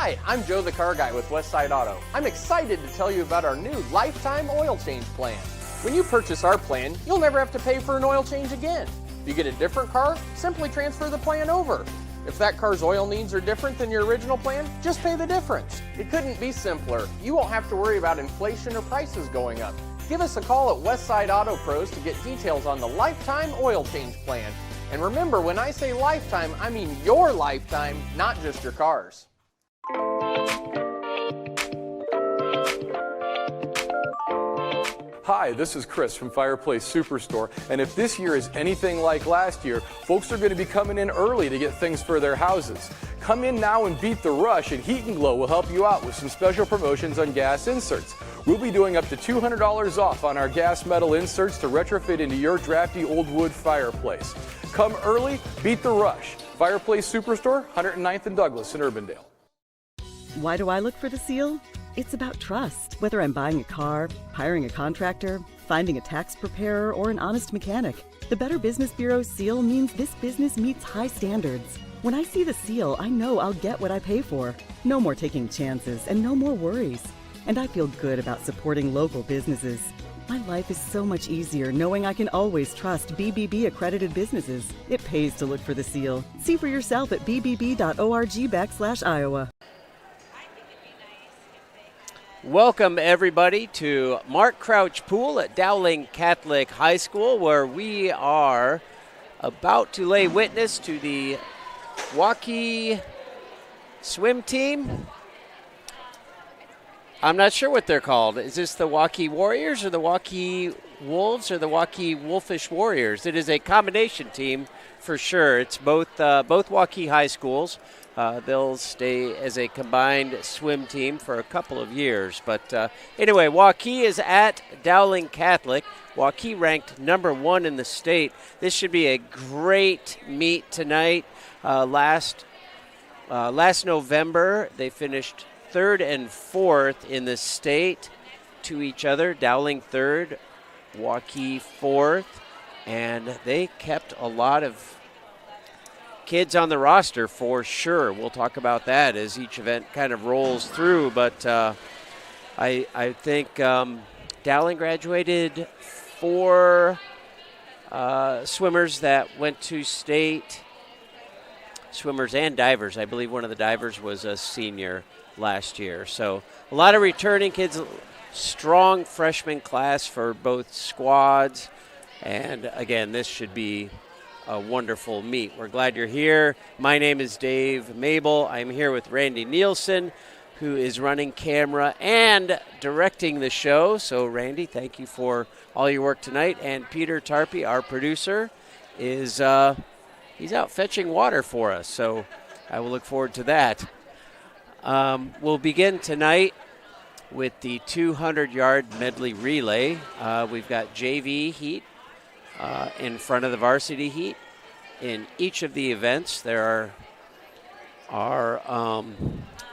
Hi, I'm Joe the Car Guy with Westside Auto. I'm excited to tell you about our new lifetime oil change plan. When you purchase our plan, you'll never have to pay for an oil change again. If you get a different car, simply transfer the plan over. If that car's oil needs are different than your original plan, just pay the difference. It couldn't be simpler. You won't have to worry about inflation or prices going up. Give us a call at Westside Auto Pros to get details on the lifetime oil change plan. And remember, when I say lifetime, I mean your lifetime, not just your car's. Hi, this is Chris from Fireplace Superstore, and if this year is anything like last year, folks are going to be coming in early to get things for their houses. Come in now and beat the rush, and Heat and Glow will help you out with some special promotions on gas inserts. We'll be doing up to $200 off on our gas metal inserts to retrofit into your drafty old wood fireplace. Come early, beat the rush. Fireplace Superstore, 109th and Douglas in Urbandale. Why do I look for the seal? It's about trust. Whether I'm buying a car, hiring a contractor, finding a tax preparer, or an honest mechanic, the Better Business Bureau's seal means this business meets high standards. When I see the seal, I know I'll get what I pay for. No more taking chances and no more worries. And I feel good about supporting local businesses. My life is so much easier knowing I can always trust BBB accredited businesses. It pays to look for the seal. See for yourself at bbb.org/Iowa. Welcome, everybody, to Mark Crouch Pool at Dowling Catholic High School, where we are about to lay witness to the Waukee swim team. I'm not sure what they're called. Is this the Waukee Warriors or the Waukee Wolves or the Waukee Wolfish Warriors? It is a combination team for sure. It's both Waukee high schools. They'll stay as a combined swim team for a couple of years. But anyway, Waukee is at Dowling Catholic. Waukee ranked number 1 in the state. This should be a great meet tonight. Last November, they finished 3rd and 4th in the state to each other. Dowling 3rd, Waukee 4th. And they kept a lot of kids on the roster for sure. We'll talk about that as each event kind of rolls through. But I think Dowling graduated 4 swimmers that went to state, swimmers and divers. I believe one of the divers was a senior last year. So a lot of returning kids, strong freshman class for both squads. And again, this should be a wonderful meet. We're glad you're here. My name is Dave Mabel. I'm here with Randy Nielsen, who is running camera and directing the show. So Randy, thank you for all your work tonight. And Peter Tarpey, our producer, is he's out fetching water for us. So I will look forward to that. We'll begin tonight with the 200-yard medley relay. We've got JV heat in front of the varsity heat. In each of the events, there are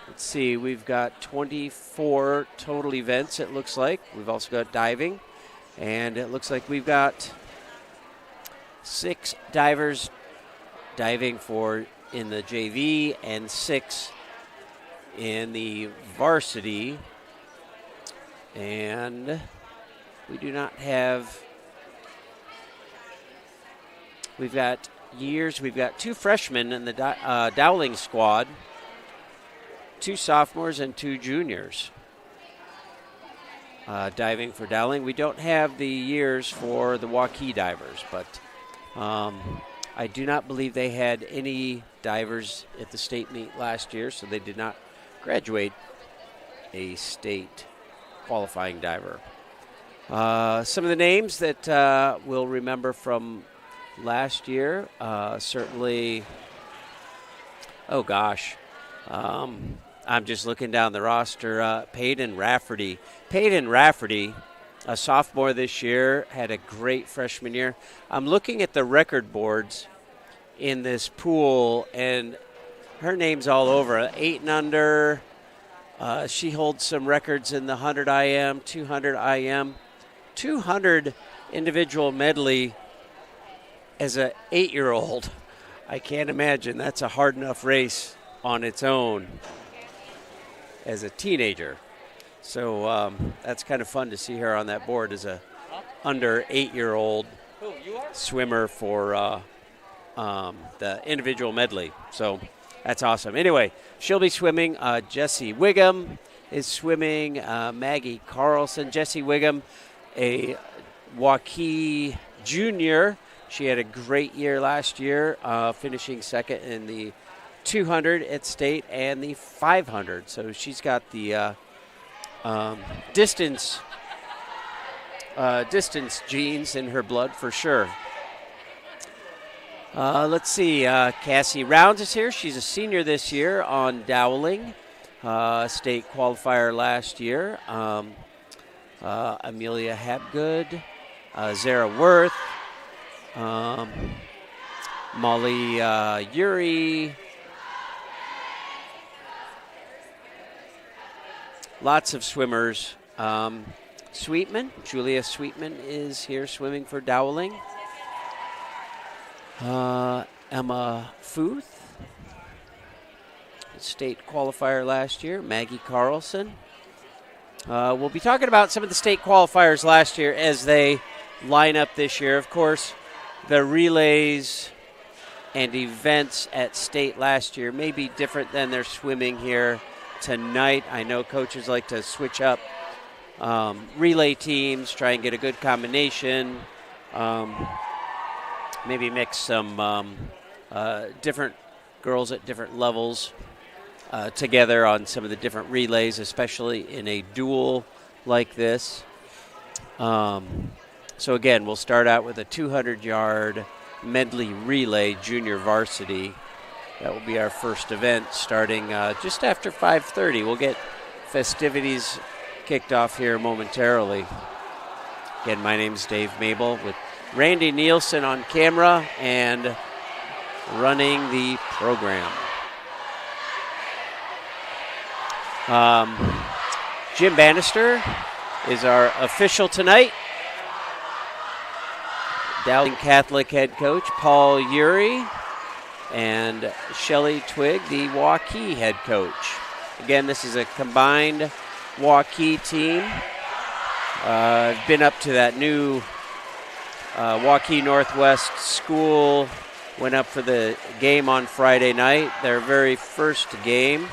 let's see, we've got 24 total events, it looks like. We've also got diving, and it looks like we've got 6 divers diving in the JV and 6 in the varsity. And we do not have, we've got years, we've got 2 freshmen in the Dowling squad, 2 sophomores and 2 juniors diving for Dowling. We don't have the years for the Waukee divers, but I do not believe they had any divers at the state meet last year, so they did not graduate a state qualifying diver. Some of the names that we'll remember from last year, certainly, oh gosh, I'm just looking down the roster. Peyton Rafferty. Peyton Rafferty, a sophomore this year, had a great freshman year. I'm looking at the record boards in this pool, and her name's all over. 8 and under. She holds some records in the 100 IM, 200 IM, 200 individual medley as an 8-year-old. I can't imagine. That's a hard enough race on its own. as a teenager. So that's kind of fun to see her on that board as a under 8-year-old swimmer for the individual medley. So that's awesome. Anyway, she'll be swimming. Jessie Wiggum is swimming. Maggie Carlson. Jessie Wiggum, a Waukee junior. She had a great year last year, finishing second in the 200 at state and the 500. So she's got the distance genes in her blood for sure. Let's see. Cassie Rounds is here. She's a senior this year on Dowling, state qualifier last year. Amelia Habgood, Zara Worth, Molly Uri. Lots of swimmers. Sweetman, Julia Sweetman is here swimming for Dowling. Emma Futh, state qualifier last year. Maggie Carlson. We'll be talking about some of the state qualifiers last year as they line up this year. Of course, the relays and events at state last year may be different than their swimming here tonight. I know coaches like to switch up relay teams, try and get a good combination. Maybe mix some different girls at different levels together on some of the different relays, especially in a duel like this. So again, we'll start out with a 200-yard medley relay junior varsity. That will be our first event starting just after 5:30. We'll get festivities kicked off here momentarily. Again, my name's Dave Mabel with Randy Nielsen on camera and running the program. Jim Bannister is our official tonight. Dowling Catholic head coach Paul Uri and Shelley Twigg, the Waukee head coach. Again, this is a combined Waukee team. I've been up to that new Waukee Northwest school, went up for the game on Friday night, their very first game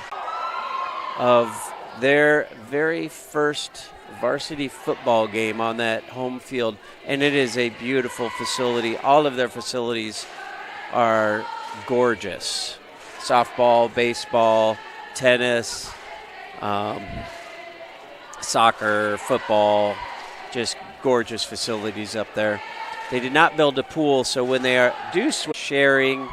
of their very first varsity football game on that home field, and it is a beautiful facility. All of their facilities are gorgeous. Softball, baseball, tennis, soccer, football, just gorgeous facilities up there. They did not build a pool, so when they do sharing,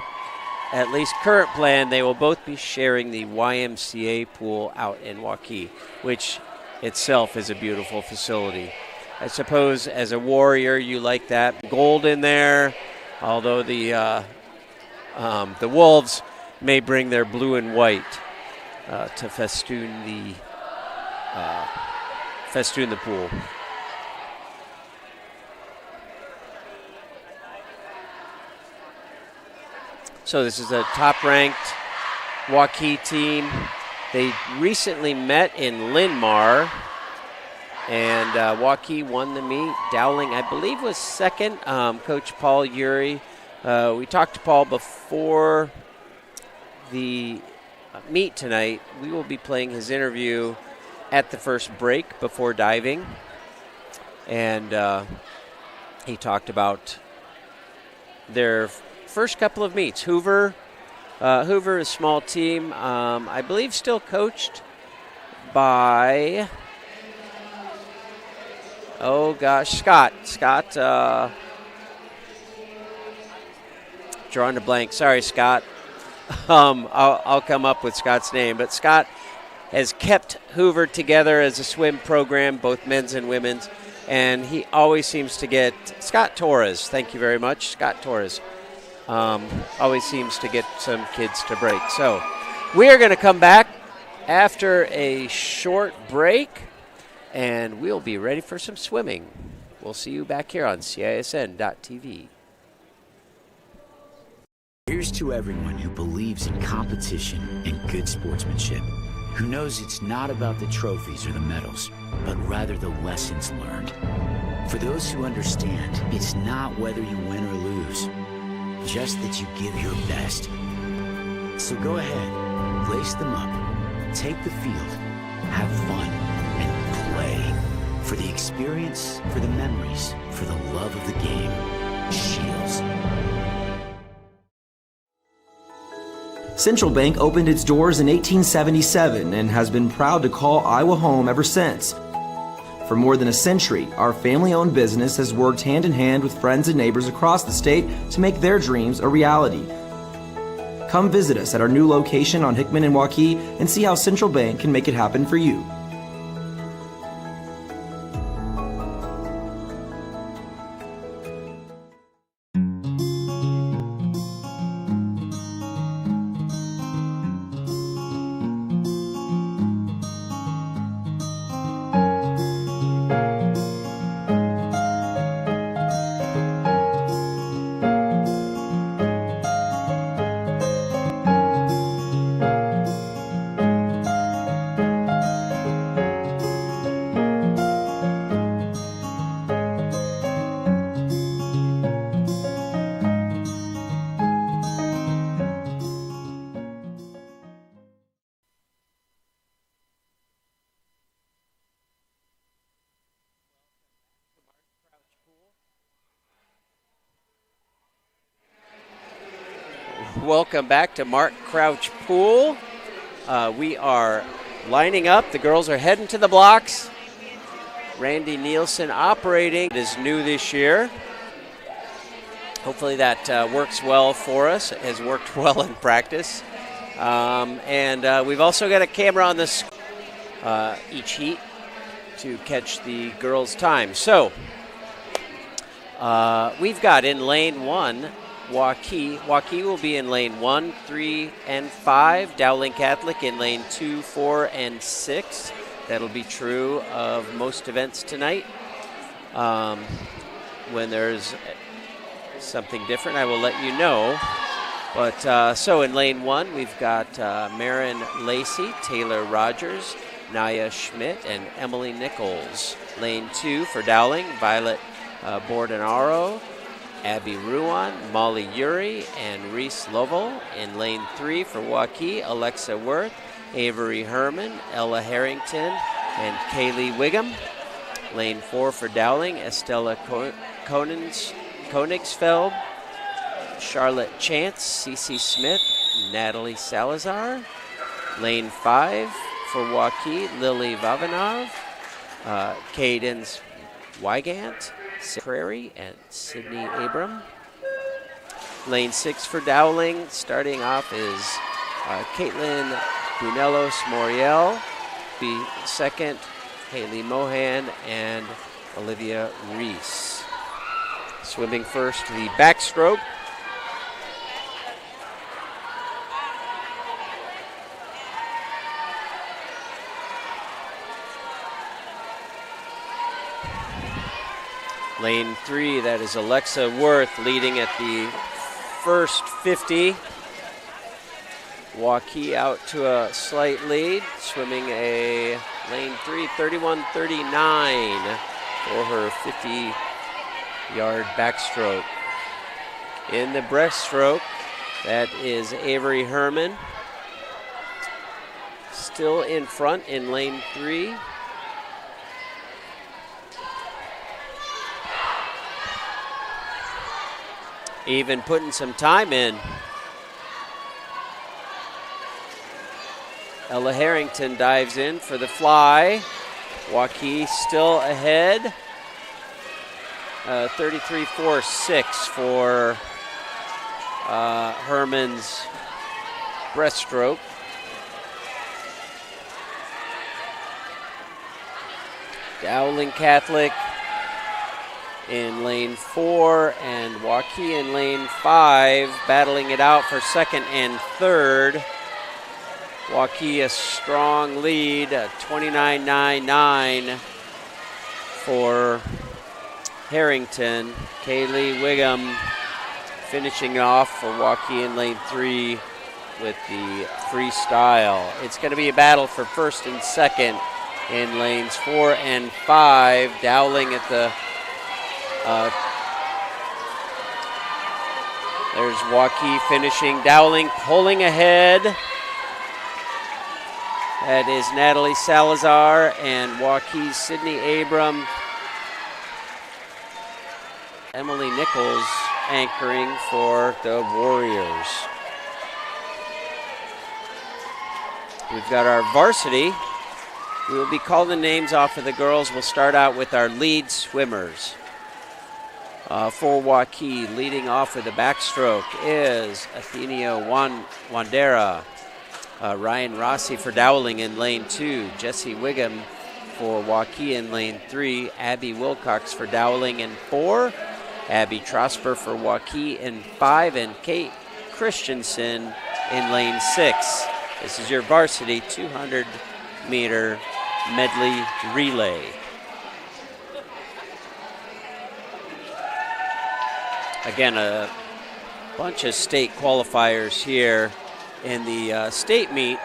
at least current plan, they will both be sharing the YMCA pool out in Waukee, which itself is a beautiful facility. I suppose as a Warrior, you like that gold in there, although the Wolves may bring their blue and white to festoon the pool. So this is a top-ranked Waukee team. They recently met in Linmar, and Waukee won the meet. Dowling, I believe, was second. Coach Paul Uri. We talked to Paul before the meet tonight. We will be playing his interview at the first break before diving. And he talked about their first couple of meets. Hoover, a small team, I believe still coached by, Scott, drawing a blank. Sorry, Scott. I'll come up with Scott's name. But Scott has kept Hoover together as a swim program, both men's and women's. And he always seems to get, Scott Torres, thank you very much, Scott Torres. Always seems to get some kids to break. So we are going to come back after a short break, and we'll be ready for some swimming. We'll see you back here on CISN.TV. Here's to everyone who believes in competition and good sportsmanship. who knows it's not about the trophies or the medals, but rather the lessons learned. For those who understand, it's not whether you win or lose, just that you give your best. So go ahead, lace them up, take the field, have fun, and play. For the experience, for the memories, for the love of the game. Shields. Central Bank opened its doors in 1877 and has been proud to call Iowa home ever since. For more than a century, our family-owned business has worked hand in hand with friends and neighbors across the state to make their dreams a reality. Come visit us at our new location on Hickman and Waukee and see how Central Bank can make it happen for you. Welcome back to Mark Crouch Pool. We are lining up. The girls are heading to the blocks. Randy Nielsen operating. It is new this year. Hopefully that works well for us. It has worked well in practice. And we've also got a camera on this each heat to catch the girls' time. So we've got in lane 1 Waukee. Waukee will be in lane 1, 3, and 5. Dowling Catholic in lane 2, 4, and 6. That'll be true of most events tonight. When there's something different, I will let you know. But so in lane 1, we've got Marin Lacey, Taylor Rogers, Naya Schmidt, and Emily Nichols. Lane 2 for Dowling, Violet Bordenaro, Abby Ruan, Molly Uri, and Reese Lovell. In lane 3 for Waukee, Alexa Worth, Avery Herman, Ella Harrington, and Kaylee Wiggum. Lane 4 for Dowling, Estella Konigsfeld, Charlotte Chance, Cece Smith, Natalie Salazar. Lane 5 for Waukee, Lily Vavanov, Cadence Wygant, Prairie, and Sydney Abram. Lane 6 for Dowling, starting off is Caitlin Bunelos Moriel. Be second, Haley Mohan and Olivia Reese. Swimming first, the backstroke. Lane 3, that is Alexa Worth leading at the first 50. Waukee out to a slight lead, swimming a lane 3, 31:39 for her 50-yard backstroke. In the breaststroke, that is Avery Herman, still in front in lane 3. Even putting some time in. Ella Harrington dives in for the fly. Waukee still ahead. 33.46 for Herman's breaststroke. Dowling Catholic in lane 4 and Waukee in lane 5, battling it out for second and third. Waukee a strong lead, 29.99 for Harrington. Kaylee Wiggum finishing off for Waukee in lane 3 with the freestyle. It's going to be a battle for first and second in lanes 4 and 5. Dowling at the there's Waukee finishing. Dowling pulling ahead. That is Natalie Salazar and Waukee's Sydney Abram. Emily Nichols anchoring for the Warriors. We've got our varsity. We will be calling the names off of the girls. We'll start out with our lead swimmers. For Waukee, leading off with the backstroke is Athenia Wandera. Ryan Rossi for Dowling in lane 2. Jessie Wiggum for Waukee in lane 3. Abby Wilcox for Dowling in 4. Abby Trosper for Waukee in 5. And Kate Christensen in lane 6. This is your varsity 200-meter medley relay. Again, a bunch of state qualifiers here in the state meet.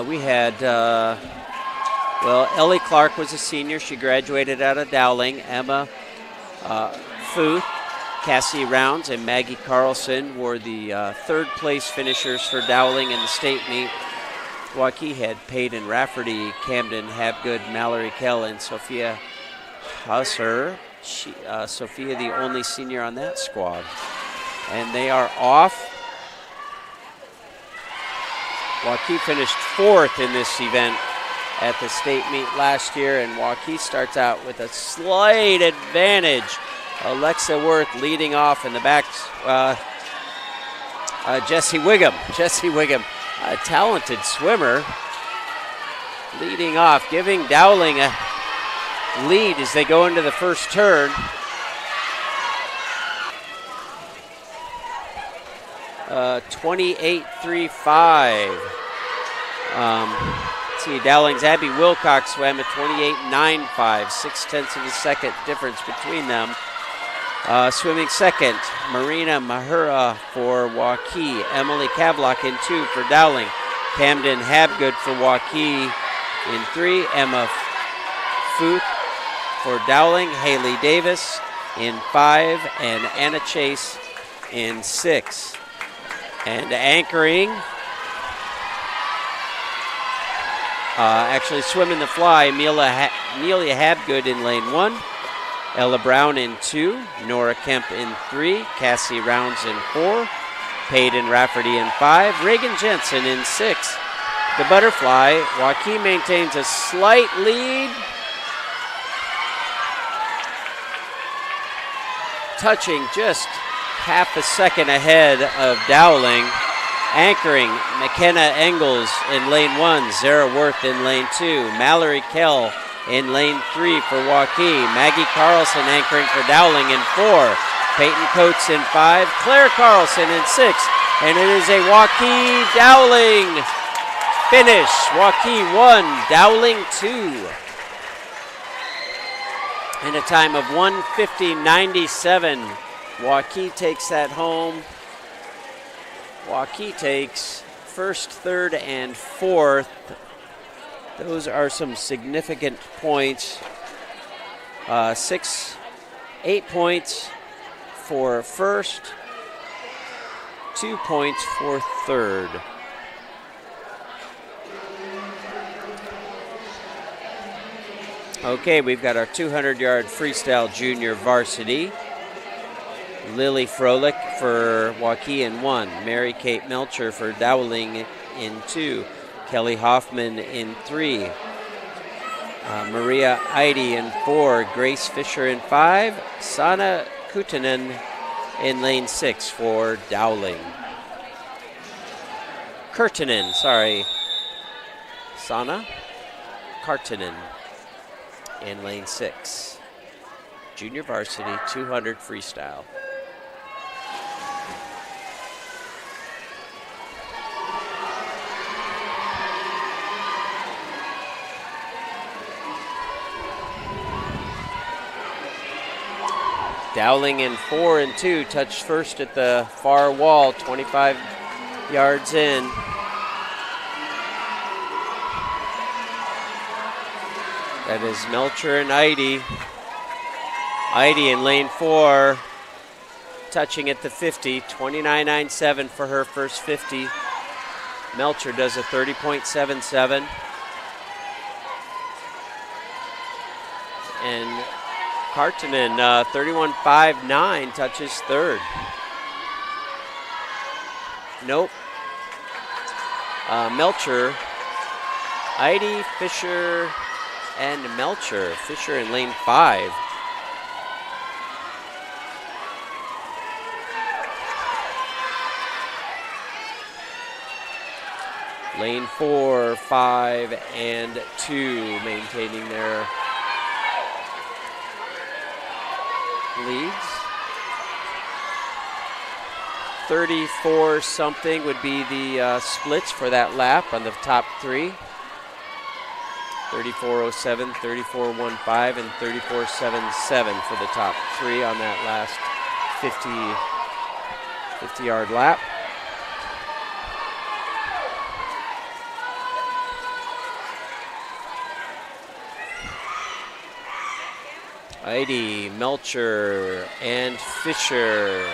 We had, Ellie Clark was a senior. She graduated out of Dowling. Emma Futh, Cassie Rounds, and Maggie Carlson were the third place finishers for Dowling in the state meet. Waukee had Peyton Rafferty, Camden Habgood, Mallory Kell, and Sophia Husser. Sophia, the only senior on that squad. And they are off. Waukee finished 4th in this event at the state meet last year, and Waukee starts out with a slight advantage. Alexa Worth leading off in the back. Jessie Wiggum, a talented swimmer, leading off, giving Dowling a lead as they go into the first turn. 28.35. See, Dowling's Abby Wilcox swam at 28.95, 0.6 of a second difference between them. Swimming second, Marina Mahura for Waukee. Emily Kavlock in 2 for Dowling. Camden Habgood for Waukee in 3. Emma Futh for Dowling. Haley Davis in 5. And Anna Chase in 6. And anchoring, actually swimming the fly, Amelia Habgood in lane 1. Ella Brown in 2. Nora Kemp in 3. Cassie Rounds in 4. Peyton Rafferty in 5. Reagan Jensen in 6. The butterfly, Waukee maintains a slight lead. Touching just half a second ahead of Dowling. Anchoring, McKenna Engels in lane 1. Zara Worth in lane 2. Mallory Kell in lane 3 for Waukee. Maggie Carlson anchoring for Dowling in 4. Peyton Coates in 5. Claire Carlson in 6. And it is a Waukee Dowling finish. Waukee 1, Dowling 2. In a time of 1:50.97. Waukee takes that home. Waukee takes first, third, and fourth. Those are some significant points. 8 points for first, 2 points for third. Okay, we've got our 200-yard freestyle junior varsity. Lily Froelich for Waukee in 1. Mary Kate Melcher for Dowling in 2. Kelly Hoffman in 3. Maria Eide in 4. Grace Fisher in 5. Sana Kutanen in lane 6 for Dowling. Sana Kartinen in lane 6. Junior varsity 200 freestyle. Dowling in 4 and 2, touched first at the far wall, 25 yards in. That is Melcher and Eide. Eide in lane 4, touching at the 50, 29.97 for her first 50. Melcher does a 30.77. And Karttunen, 31.59, touches third. Nope. Melcher, Eide, Fisher, and Melcher. Fisher in lane 5. Lane 4, 5, and 2 maintaining their leads. 34 something would be the splits for that lap on the top 3. 34.07, 34.15, and 34.77 for the top 3 on that last 50-yard lap. Eide, Melcher, and Fisher.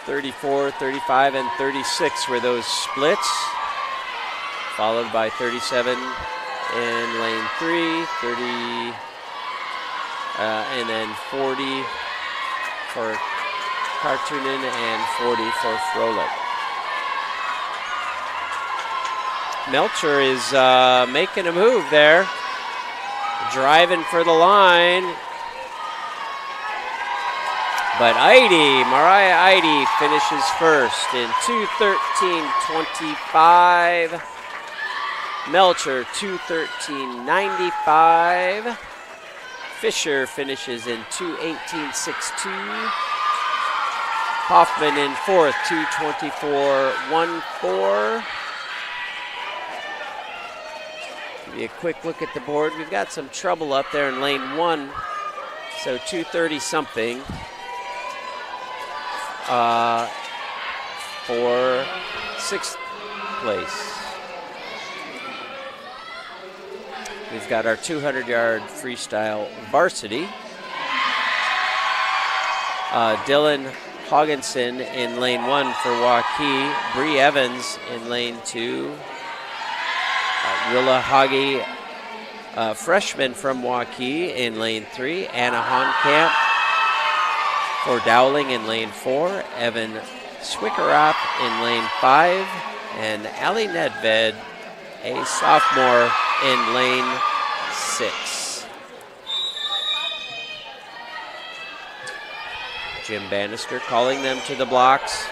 34, 35, and 36 were those splits, followed by 37 in lane 3, 30, and then 40 for Karttunen and 40 for Frolik. Melcher is making a move there. Driving for the line. But Mariah Eide finishes first in 2:13.25. Melcher 2:13.95. Fisher finishes in 2:18.62. Hoffman in fourth, 2:24.14. Give you a quick look at the board. We've got some trouble up there in lane 1, so 2:30 something for 6th place. We've got our 200-yard freestyle varsity. Dylan Hogginson in lane 1 for Waukee. Bree Evans in lane 2. Willa Hage, freshman from Waukee in lane 3. Anna Honkamp for Dowling in lane 4. Evan Swickerath in lane 5. And Ali Nedved, a sophomore, in lane 6. Jim Bannister calling them to the blocks.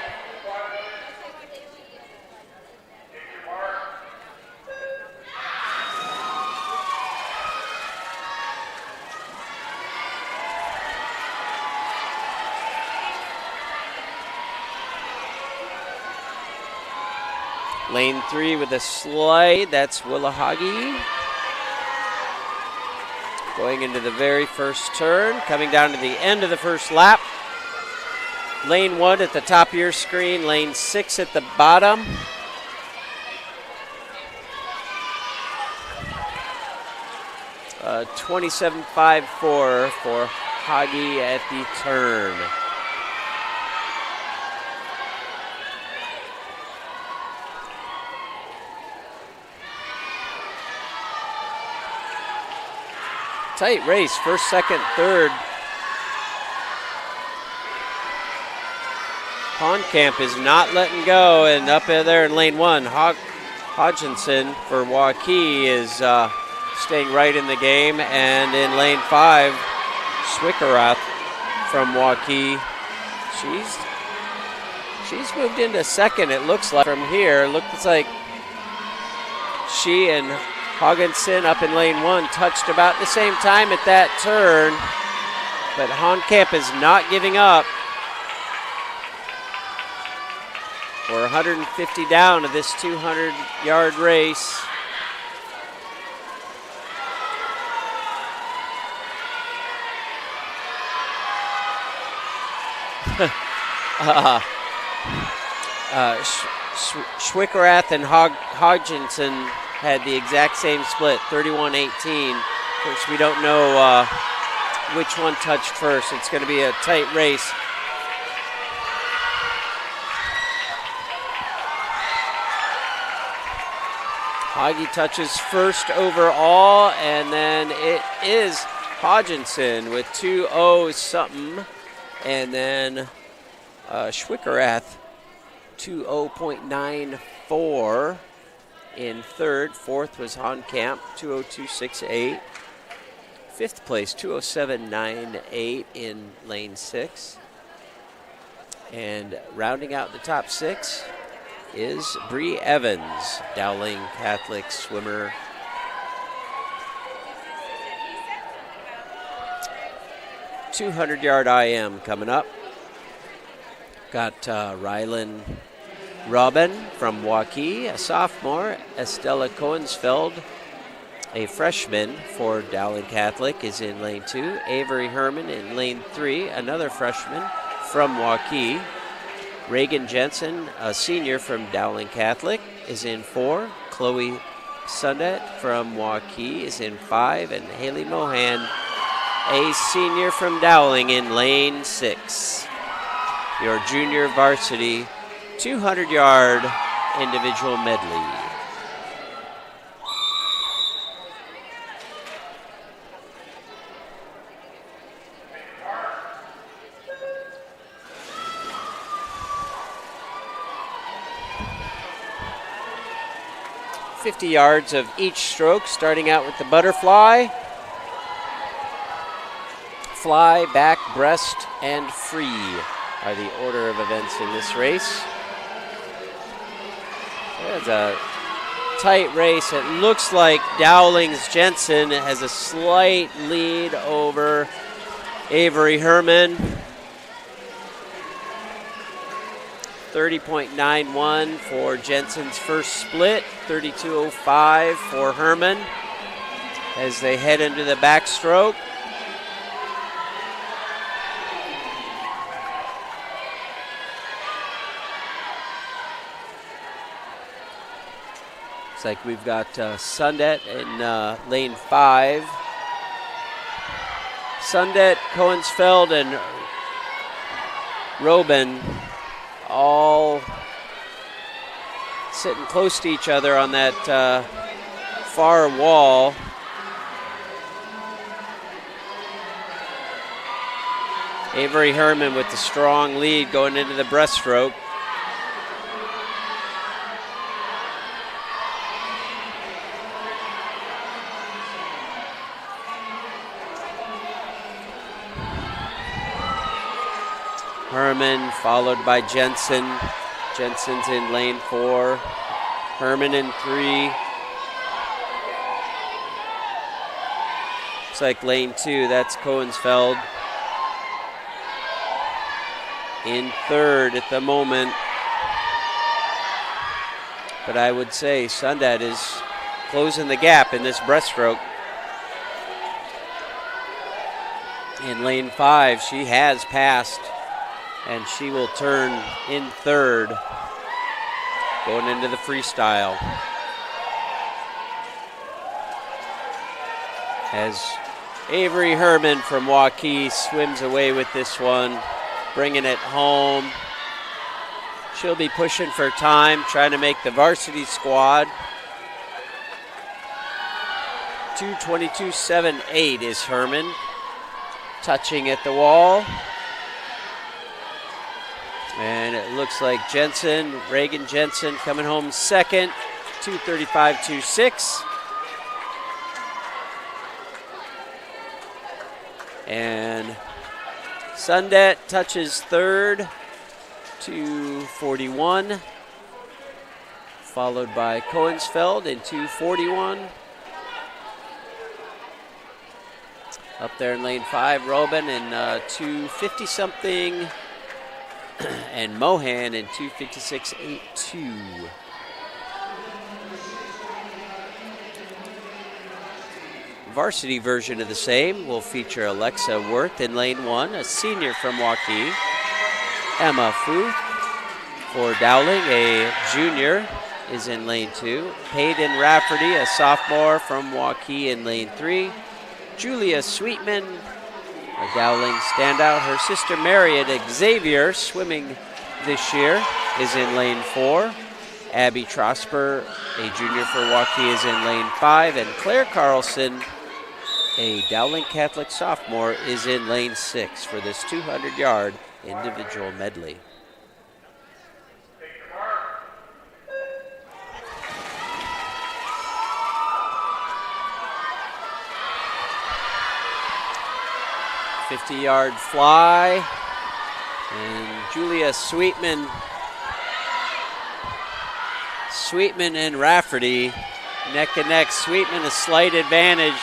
Lane 3 with a slide, that's Willa Hage. Going into the very first turn, coming down to the end of the first lap. Lane 1 at the top of your screen, lane 6 at the bottom. Uh, 27.54 for Hage at the turn. Tight race, first, second, third. Honkamp is not letting go, and up there in lane 1, Hodgkinson for Waukee is staying right in the game, and in lane 5, Swickerath from Waukee. She's moved into second, it looks like, from here. Looks like she and Hogginson up in lane 1 touched about the same time at that turn, but Honkamp is not giving up. We're 150 down to this 200-yard race. Schwickerath and Hodgkinson had the exact same split, 31-18. Of course, we don't know which one touched first. It's going to be a tight race. Hoggy touches first overall, and then it is Hodgkinson with 2-0 something. And then Schwickerath 2:0.94 in third. Fourth was Honkamp, 2:02.68. Fifth place, 2:07.98 in lane 6. And rounding out the top 6 is Bree Evans, Dowling Catholic swimmer. $200-yard IM coming up. Got Rylan Robin from Waukee, a sophomore. Estella Cohensfeld, a freshman for Dowling Catholic, is in lane 2. Avery Herman in lane 3, another freshman from Waukee. Reagan Jensen, a senior from Dowling Catholic, is in 4. Chloe Sundet from Waukee is in 5. And Haley Mohan, a senior from Dowling, in lane 6. Your junior varsity 200-yard individual medley. $50 yards of each stroke, starting out with the butterfly. Fly, back, breast, and free are the order of events in this race. It's a tight race. It looks like Dowling's Jensen has a slight lead over Avery Herman. 30.91 for Jensen's first split, 32.05 for Herman as they head into the backstroke. Looks like we've got Sundet in lane 5. Sundet, Cohensfeld, and Robin all sitting close to each other on that far wall. Avery Herman with the strong lead going into the breaststroke. Herman followed by Jensen. Jensen's in lane 4. Herman in 3. Looks like lane 2, that's Cohensfeld. In 3rd at the moment. But I would say Sundet is closing the gap in this breaststroke. In lane 5, she has passed. And she will turn in 3rd, going into the freestyle. As Avery Herman from Waukee swims away with this one, bringing it home. She'll be pushing for time, trying to make the varsity squad. 2:22.78 is Herman, touching at the wall. And it looks like Jensen, Reagan Jensen, coming home second, 2:35.26. And Sundet touches 3rd, 2:41. Followed by Cohensfeld in 2:41. Up there in lane 5, Robin in 2:50-something. And Mohan in 2:56.82. Varsity version of the same will feature Alexa Worth in lane 1, a senior from Waukee. Emma Futh. For Dowling, a junior, is in lane 2. Peyton Rafferty, a sophomore from Waukee, in lane 3. Julia Sweetman, a Dowling standout. Her sister Mariette Xavier, swimming this year, is in lane 4. Abby Trosper, a junior for Waukee, is in lane 5. And Claire Carlson, a Dowling Catholic sophomore, is in lane 6 for this 200-yard individual medley. $50-yard fly, and Julia Sweetman and Rafferty neck and neck. Sweetman a slight advantage.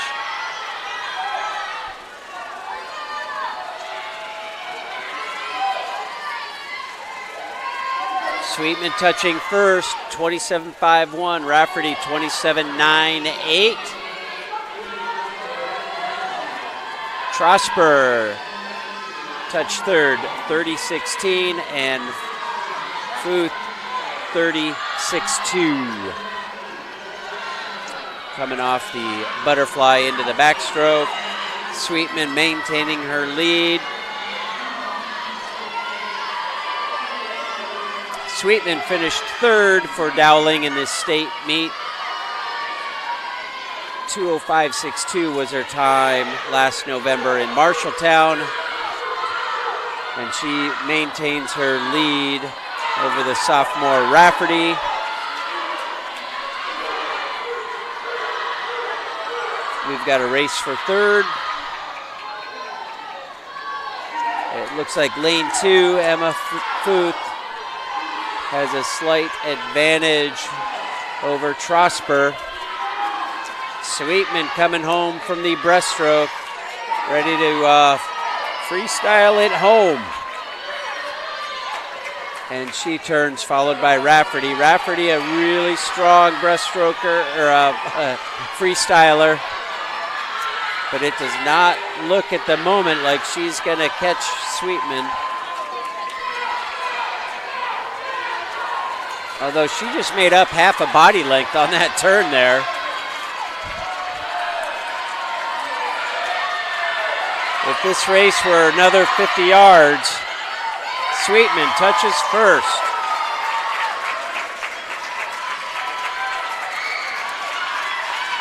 Sweetman touching first, 27.51. Rafferty 27.98. Trosper touch third, 30.16, and Futh 36.2. Coming off the butterfly into the backstroke. Sweetman maintaining her lead. Sweetman finished third for Dowling in this state meet. 2:05.62 was her time last November in Marshalltown, and she maintains her lead over the sophomore Rafferty. We've got a race for third. It looks like lane 2, Emma Futh has a slight advantage over Trosper. Sweetman coming home from the breaststroke, ready to freestyle it home. And she turns, followed by Rafferty. Rafferty, a really strong breaststroker, or freestyler. But it does not look at the moment like she's going to catch Sweetman. Although she just made up half a body length on that turn there. If this race were another 50 yards, Sweetman touches first.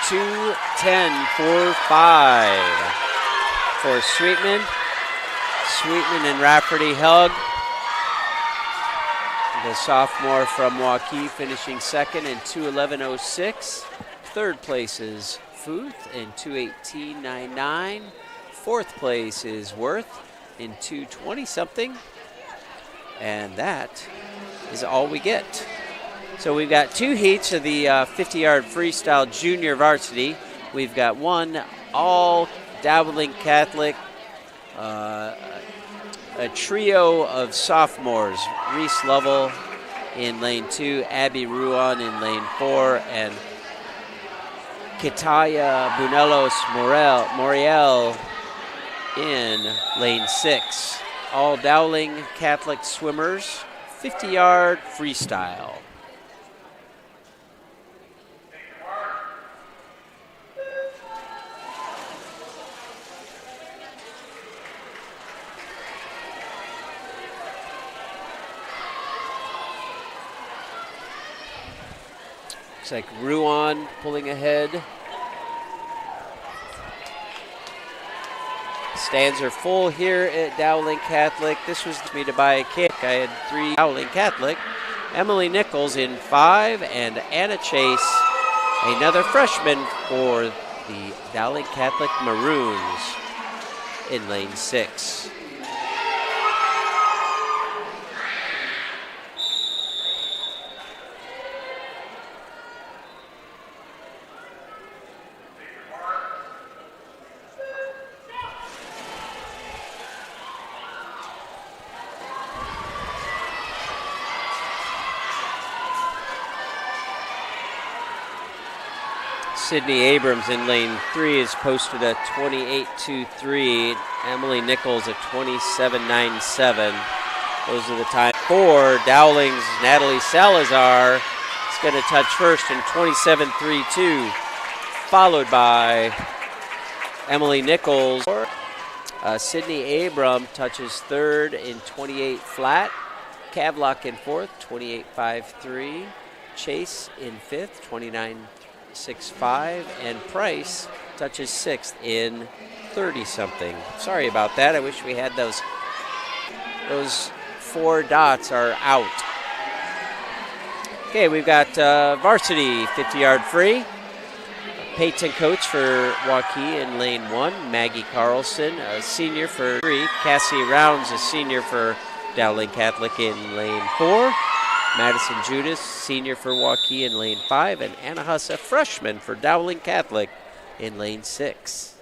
$2:10.45 for Sweetman. Sweetman and Rafferty hug. The sophomore from Waukee finishing second in 2:11.06. Third place is Futh in 2:18.99. Fourth place is Worth in 2:20-something. And that is all we get. So we've got 2 heats of the 50-yard freestyle junior varsity. We've got one all Dowling Catholic, a trio of sophomores. Reese Lovell in lane 2, Abby Ruan in lane 4, and Kitaya Bunelos Moriel in lane 6. All Dowling Catholic swimmers, 50-yard freestyle. Looks like Ruan pulling ahead. Stands are full here at Dowling Catholic. This was me to buy a cake. I had 3 Dowling Catholic. Emily Nichols in 5, and Anna Chase, another freshman for the Dowling Catholic Maroons, in lane 6. Sydney Abrams in lane 3 has posted a 28.23. Emily Nichols a 27.97. Those are the time for Dowling's Natalie Salazar. Is going to touch first in 27.32, followed by Emily Nichols. Sydney Abram touches third in 28 flat. Kavlock in fourth, 28.53. Chase in fifth, 29.65. And Price touches sixth in 30-something. Sorry about that. I wish we had those. Those 4 dots are out. Okay, we've got varsity 50-yard free. Peyton Coates for Waukee in lane 1. Maggie Carlson, a senior for 3. Cassie Rounds, a senior for Dowling Catholic in lane 4. Madison Judas, senior for Waukee in lane 5. And Anna Huss, a freshman for Dowling Catholic in lane 6.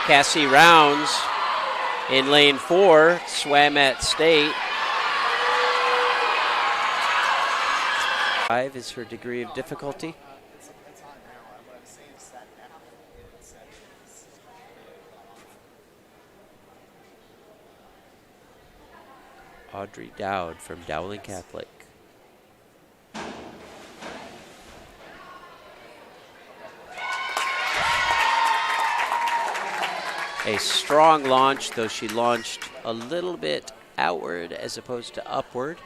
Cassie Rounds in lane 4, swam at state. 5 is her degree of difficulty. Audrey Dowd from Dowling Catholic. A strong launch, though she launched a little bit outward as opposed to upward.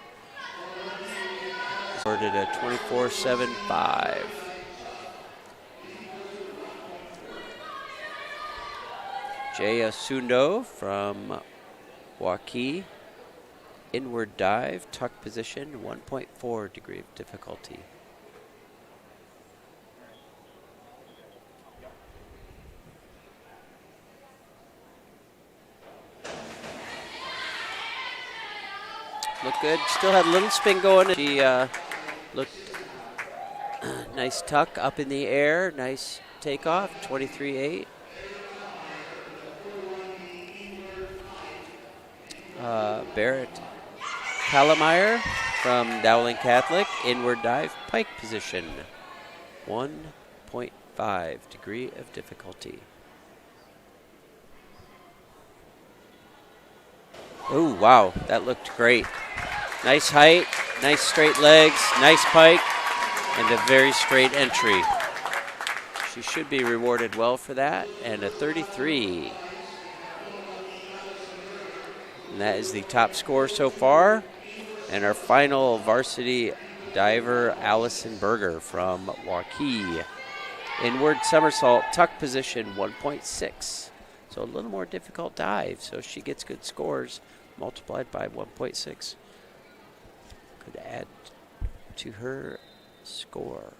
Started at 24.75. Jay Asundo from Waukee. Inward dive, tuck position, 1.4 degree of difficulty. Looked good. Still had a little spin going. She looked nice tuck up in the air. Nice takeoff. 23.8. Barrett Kalameyer from Dowling Catholic. Inward dive, pike position. 1.5 degree of difficulty. Oh, wow, that looked great. Nice height, nice straight legs, nice pike, and a very straight entry. She should be rewarded well for that, and a 33. And that is the top score so far. And our final varsity diver, Allison Berger from Waukee. Inward somersault, tuck position, 1.6. So a little more difficult dive, so she gets good scores. Multiplied by 1.6 could add to her score.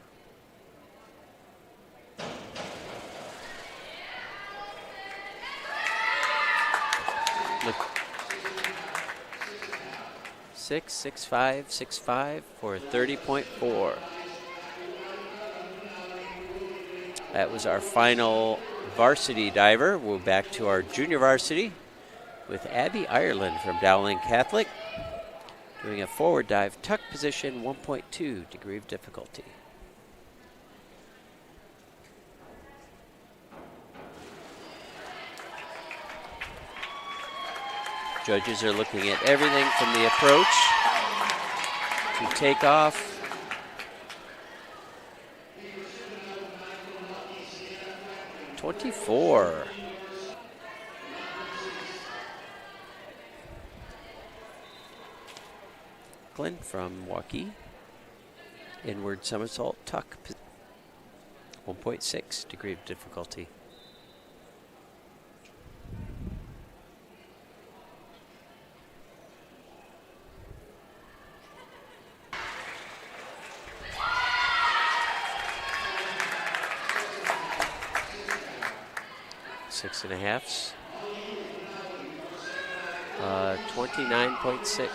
Look. 6.65 for 30.4. That was our final varsity diver. We're back to our junior varsity with Abby Ireland from Dowling Catholic, doing a forward dive, tuck position, 1.2 degree of difficulty. Judges are looking at everything from the approach to takeoff. .24. Glenn from Waukee. Inward somersault tuck. 1.6 degree of difficulty. Six and a halfs. 29.6.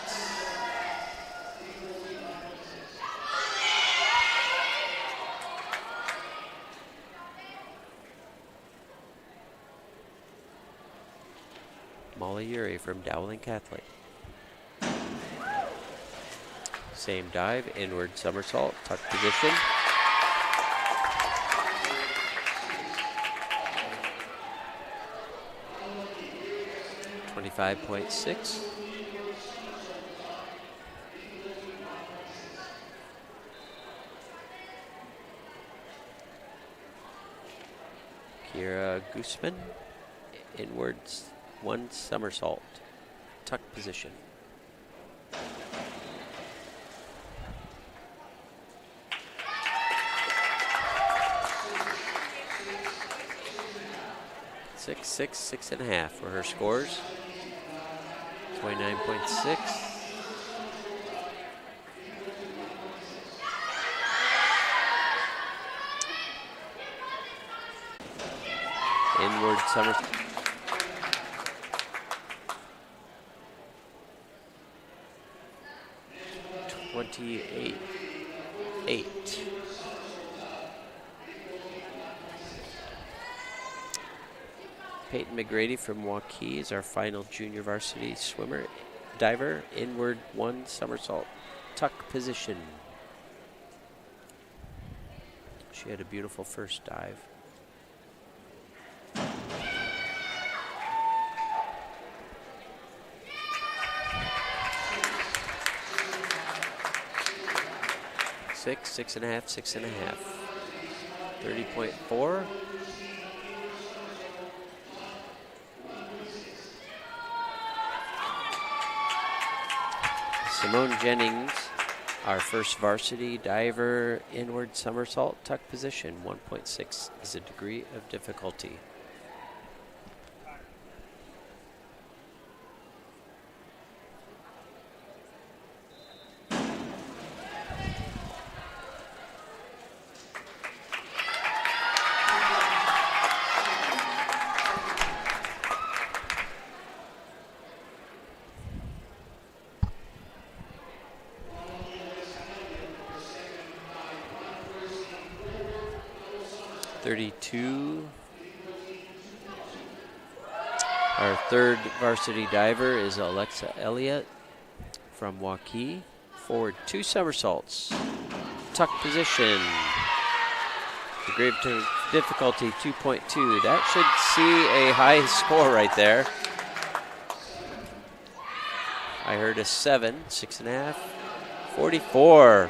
Molly Urey from Dowling Catholic. Same dive, inward somersault, tuck position. .6. Kira Guzman, inwards, 1 somersault, tuck position. Six and a half for her scores. 29.6. Inward somersault. .28.8. Peyton McGrady from Waukee is our final junior varsity swimmer, diver, inward 1 somersault, tuck position. She had a beautiful first dive. Six and a half. 30.4. Simone Jennings, our first varsity diver, inward somersault, tuck position. 1.6 is a degree of difficulty. Our third varsity diver is Alexa Elliott from Waukee. Forward 2 somersaults, tuck position. Degree of difficulty 2.2. That should see a high score right there. I heard a 7, 6.5, 44.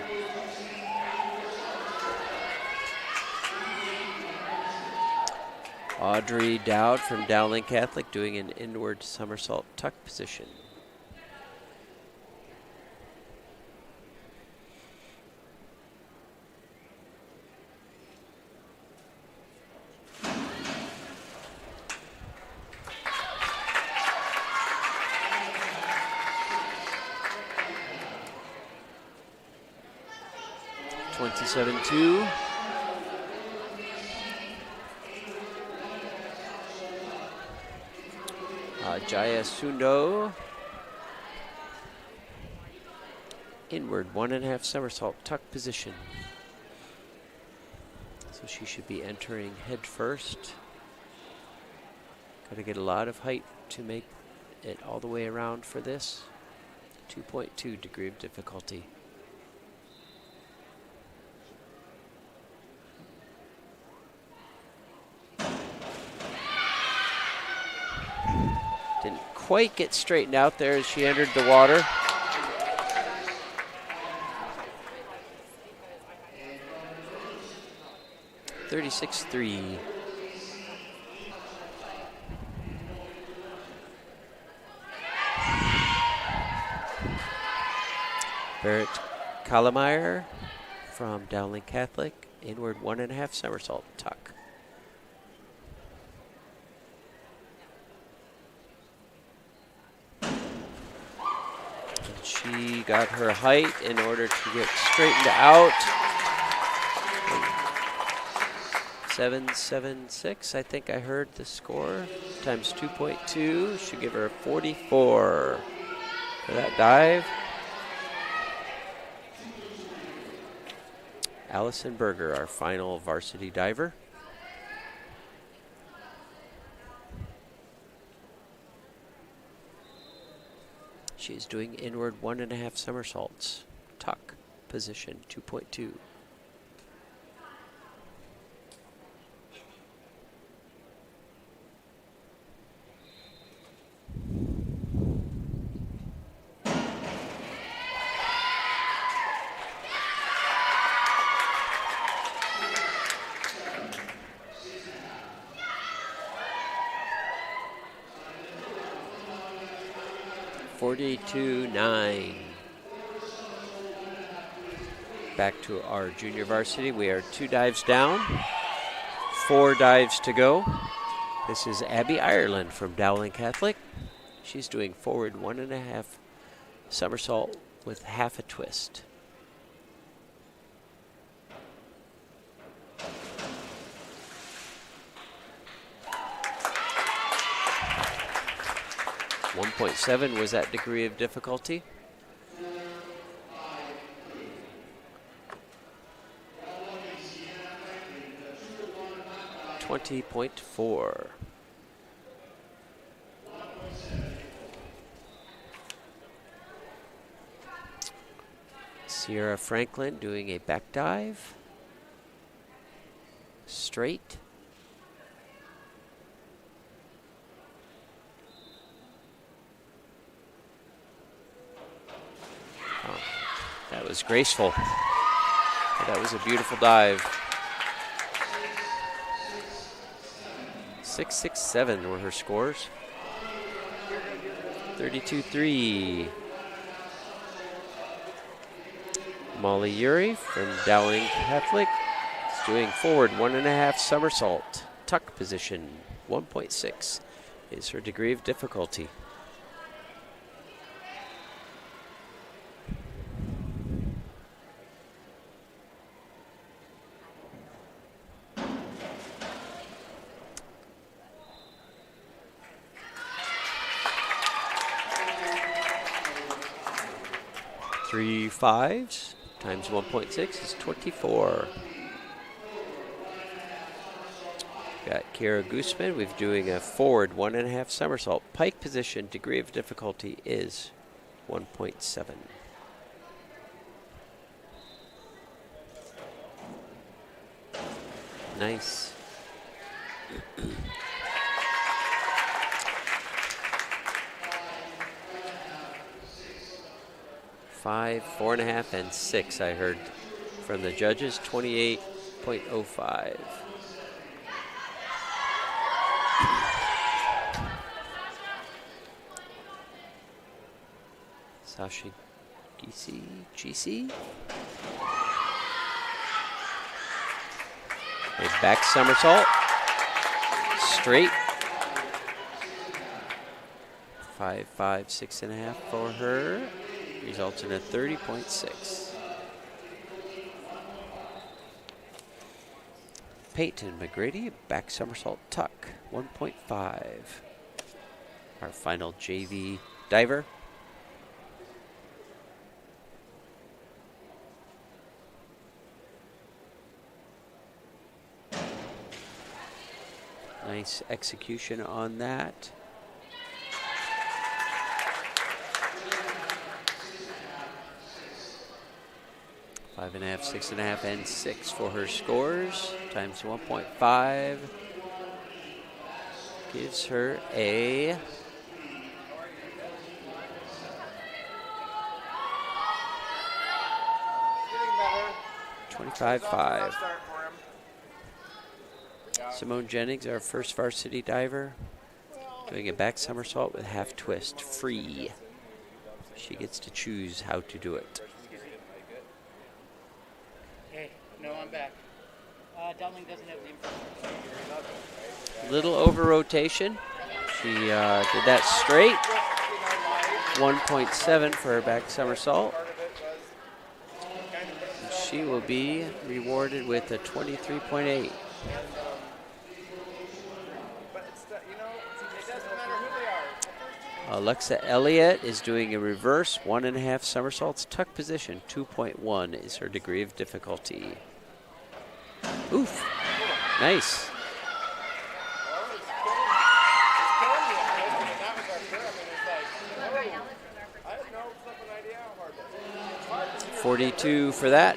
Audrey Dowd from Dowling Catholic doing an inward somersault tuck position. .27.2. Jaya Sundo, inward 1.5 somersault tuck position. So she should be entering head first. Got to get a lot of height to make it all the way around for this. 2.2 degree of difficulty. Didn't quite get straightened out there as she entered the water. .36.3. Barrett Kalameyer from Dowling Catholic, inward 1.5 somersault tuck. She got her height in order to get straightened out. 7.76, I think I heard the score, times 2.2. Should give her a 44 for that dive. Allison Berger, our final varsity diver. She's doing inward 1.5 somersaults, tuck position, 2.2. (42-9). Back to our junior varsity. We are 2 dives down, 4 dives to go. This is Abby Ireland from Dowling Catholic. She's doing forward 1.5 somersault with half a twist. .7 was that degree of difficulty. .4. Sierra Franklin doing a back dive. Straight. Oh, that was graceful. That was a beautiful dive. 6.67 were her scores. 32-3. Molly Urey from Dowling Catholic is doing forward 1.5 somersault. Tuck position, 1.6 is her degree of difficulty. Three fives times 1.6 is 24. Got Kara Gooseman. We're doing a forward 1.5 somersault. Pike position, degree of difficulty is 1.7. Nice. 5, 4.5, and 6, I heard from the judges, 28.05. Sashi GC. A back somersault. Straight. 5, 5, 6.5 for her. Results in a 30.6. Peyton McGrady, back somersault tuck, 1.5. Our final JV diver. Nice execution on that. 5.5, 6.5, and 6 for her scores, times 1.5. Gives her a 25.5. Simone Jennings, our first varsity diver, doing a back somersault with half twist, free. She gets to choose how to do it. No, I'm back. Dowling doesn't have the information. Little over rotation. She did that straight. 1.7 for her back somersault. And she will be rewarded with a 23.8. Alexa Elliott is doing a reverse 1.5 somersaults, tuck position, 2.1 is her degree of difficulty. Oof, nice. 42 for that.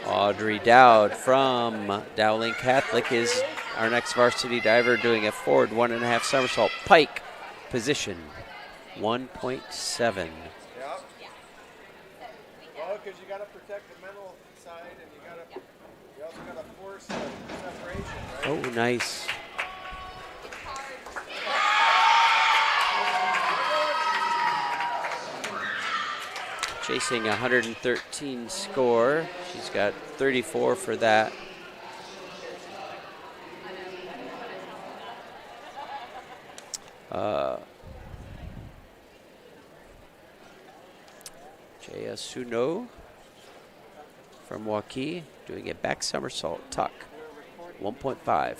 Audrey Dowd from Dowling Catholic is our next varsity diver, doing a forward 1.5 somersault pike position, 1.7. Yep. Well, because you got to protect the mental side, and you also got to force separation, right? Oh, nice. Chasing 113 score. She's got 34 for that. Jaya Suno from Waukee doing a back somersault tuck, 1.5.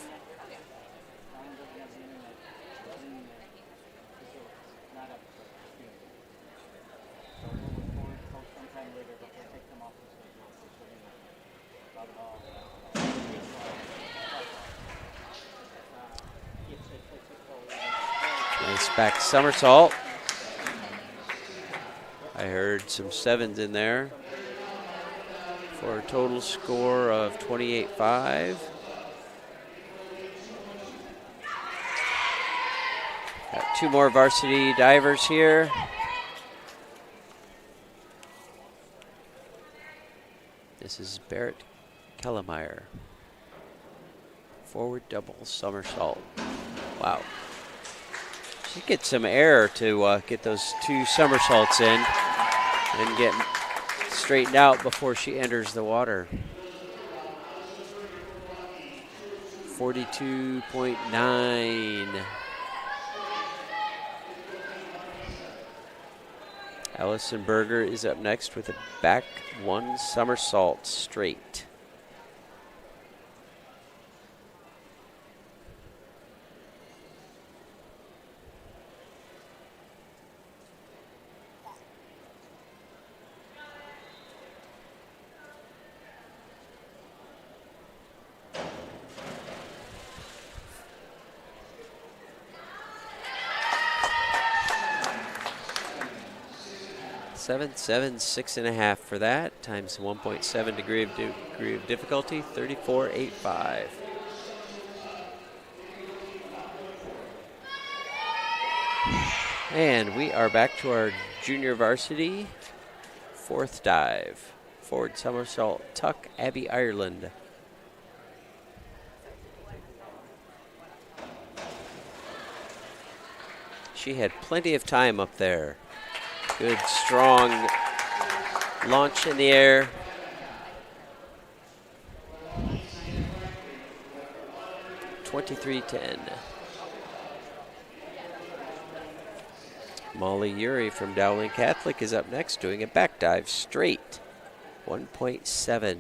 Nice back somersault. I heard some sevens in there for a total score of 28.5. Got two more varsity divers here. This is Barrett Kellemeyer. Forward double somersault. Wow. She gets some air to get those two somersaults in and get straightened out before she enters the water. 42.9. Allison Berger is up next with a back one somersault straight. Seven, 6.5 for that, times 1.7 degree of difficulty, 34.85. And we are back to our junior varsity fourth dive. Forward somersault tuck, Abby Ireland. She had plenty of time up there. Good, strong launch in the air. $23.10. Molly Urey from Dowling Catholic is up next, doing a back dive straight, 1.7.